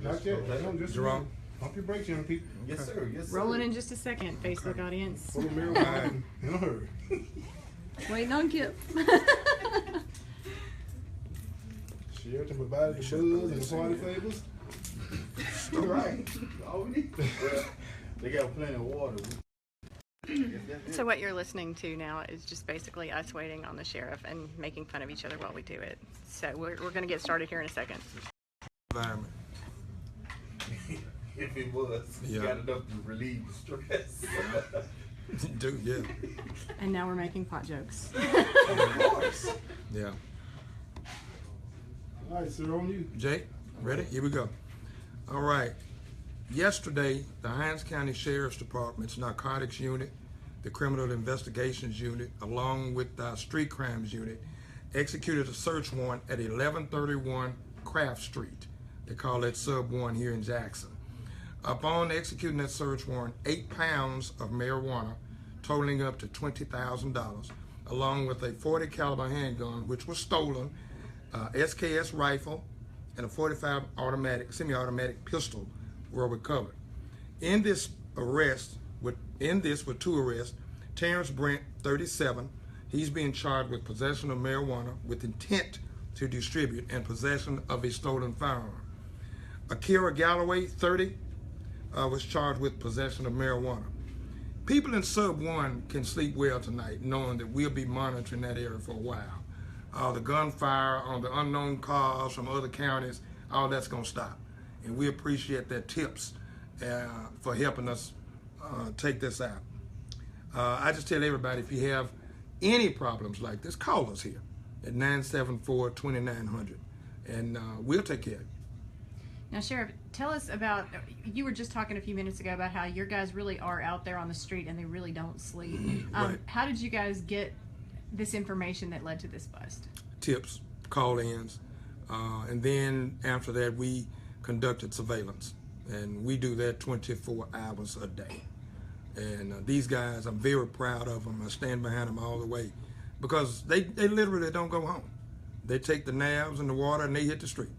Not yet. Just Jerome? Pump your brakes, young people. Yes, sir. Yes, sir. Rolling in just a second, Facebook audience. Full of marijuana in a hurry. Waiting on Kip. Sheraton provided the booze and the party favors. Right. All we need. Well, they got plenty of water. So what you're listening to now is just basically us waiting on the sheriff and making fun of each other while we do it. So we're going to get started here in a second. Environment. If it was, Yeah. got enough to relieve the stress. Dude, yeah. And now we're making pot jokes. Of course. Yeah. All right, sir, on you. Jake, ready? Here we go. All right. Yesterday, the Hinds County Sheriff's Department's Narcotics Unit, the Criminal Investigations Unit, along with the Street Crimes Unit, executed a search warrant at 1131 Craft Street. They call it Sub 1 here in Jackson. Upon executing that search warrant, 8 pounds of marijuana totaling up to $20,000, along with a .40 caliber handgun, which was stolen, SKS rifle, and a .45 automatic, semi-automatic pistol were recovered. In this with 2 arrests, Terrence Brent, 37, he's being charged with possession of marijuana with intent to distribute and possession of a stolen firearm. Akira Galloway, 30, was charged with possession of marijuana. People in Sub 1 can sleep well tonight knowing that we'll be monitoring that area for a while. The gunfire on the unknown cars from other counties, all that's going to stop. And we appreciate their tips for helping us take this out. I just tell everybody, if you have any problems like this, call us here at 974-2900, and we'll take care of you. Now, Sheriff, tell us about, you were just talking a few minutes ago about how your guys really are out there on the street and they really don't sleep. Right. How did you guys get this information that led to this bust? Tips, call-ins, and then after that we conducted surveillance, and we do that 24 hours a day. And these guys, I'm very proud of them. I stand behind them all the way because they literally don't go home. They take the nabs and the water and they hit the street.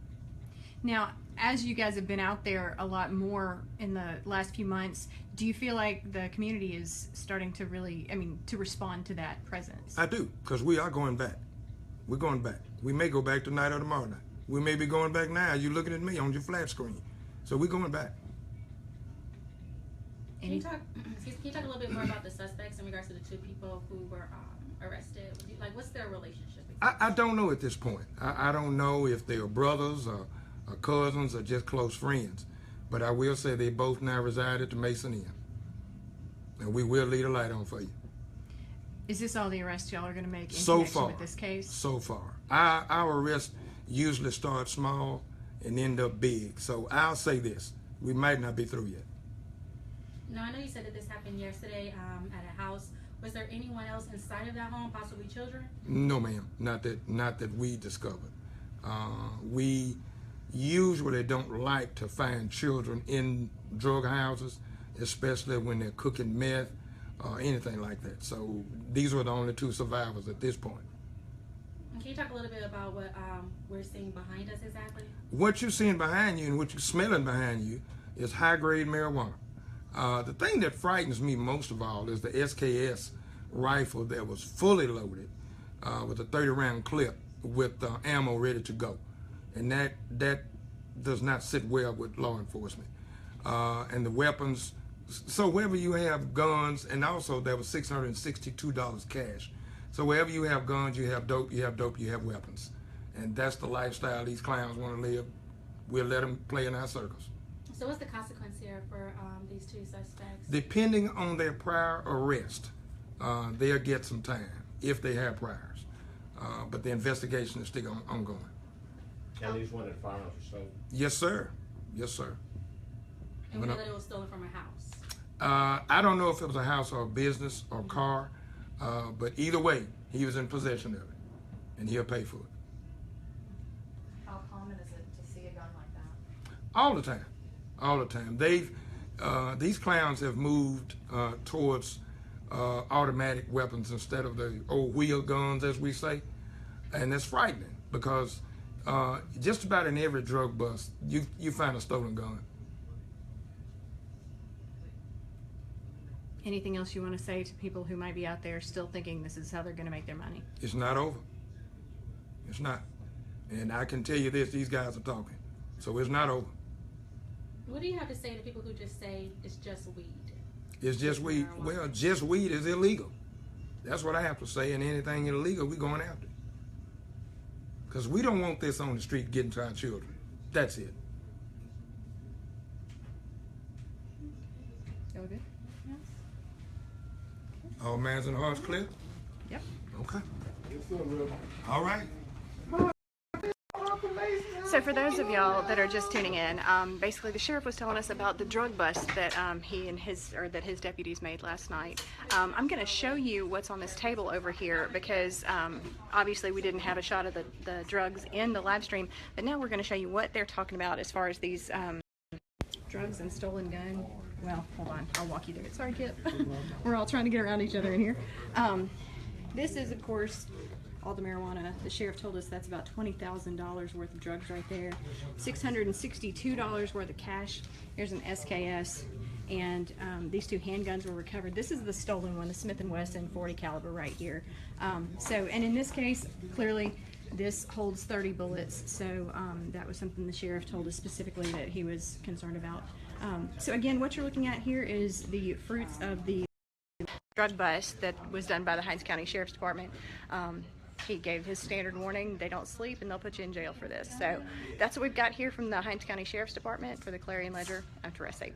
Now, as you guys have been out there a lot more in the last few months, do you feel like the community is starting to really, to respond to that presence? I do, because we are going back. We're going back. We may go back tonight or tomorrow night. We may be going back now. You're looking at me on your flat screen. So we're going back. Can you talk a little bit more about the suspects in regards to the 2 people who were arrested? Like, what's their relationship? I don't know at this point. I don't know if they are brothers or cousins or just close friends. But I will say they both now reside at the Mason Inn. And we will lead a light on for you. Is this all the arrests y'all are going to make in So connection far, with this case? So far. Our arrests usually start small and end up big. So I'll say this. We might not be through yet. Now, I know you said that this happened yesterday at a house. Was there anyone else inside of that home, possibly children? No, ma'am. Not that we discovered. We usually don't like to find children in drug houses, especially when they're cooking meth or anything like that. So these were the only 2 survivors at this point. Can you talk a little bit about what we're seeing behind us exactly? What you're seeing behind you and what you're smelling behind you is high-grade marijuana. The thing that frightens me most of all is the SKS rifle that was fully loaded with a 30-round clip with ammo ready to go. And that does not sit well with law enforcement. And the weapons, so wherever you have guns, and also there was $662 cash. So wherever you have guns, you have dope, you have weapons. And that's the lifestyle these clowns want to live. We'll let them play in our circles. So what's the consequence here for these 2 suspects? Depending on their prior arrest, they'll get some time if they have priors. But the investigation is still ongoing. At least one of the firearms was stolen? Yes, sir. Yes, sir. And we know that it was stolen from a house? I don't know if it was a house or a business or car, but either way, he was in possession of it, and he'll pay for it. How common is it to see a gun like that? All the time. All the time. These clowns have moved towards automatic weapons instead of the old wheel guns, as we say, and that's frightening because Just about in every drug bust, you find a stolen gun. Anything else you want to say to people who might be out there still thinking this is how they're going to make their money? It's not over. It's not. And I can tell you this, these guys are talking. So it's not over. What do you have to say to people who just say it's just weed? It's just weed. Well, just weed is illegal. That's what I have to say. And anything illegal, we're going after. Because we don't want this on the street getting to our children. That's it. Y'all good? Yes. All minds and hearts clear? Yep. Okay. Yes, sir, Reverend. All right. So for those of y'all that are just tuning in, basically the sheriff was telling us about the drug bust that his deputies made last night. I'm going to show you what's on this table over here because obviously we didn't have a shot of the drugs in the live stream, but now we're going to show you what they're talking about as far as these drugs and stolen gun. Well, hold on, I'll walk you through it. Sorry, Kip. We're all trying to get around each other in here. This is, of course, all the marijuana. The sheriff told us that's about $20,000 worth of drugs right there. $662 worth of cash. Here's an SKS. And these two handguns were recovered. This is the stolen one, the Smith & Wesson 40 caliber right here. And in this case, clearly, this holds 30 bullets. So that was something the sheriff told us specifically that he was concerned about. So again, what you're looking at here is the fruits of the drug bust that was done by the Hinds County Sheriff's Department. He gave his standard warning, they don't sleep and they'll put you in jail for this. So that's what we've got here from the Hinds County Sheriff's Department. For the Clarion Ledger, I'm Teresa.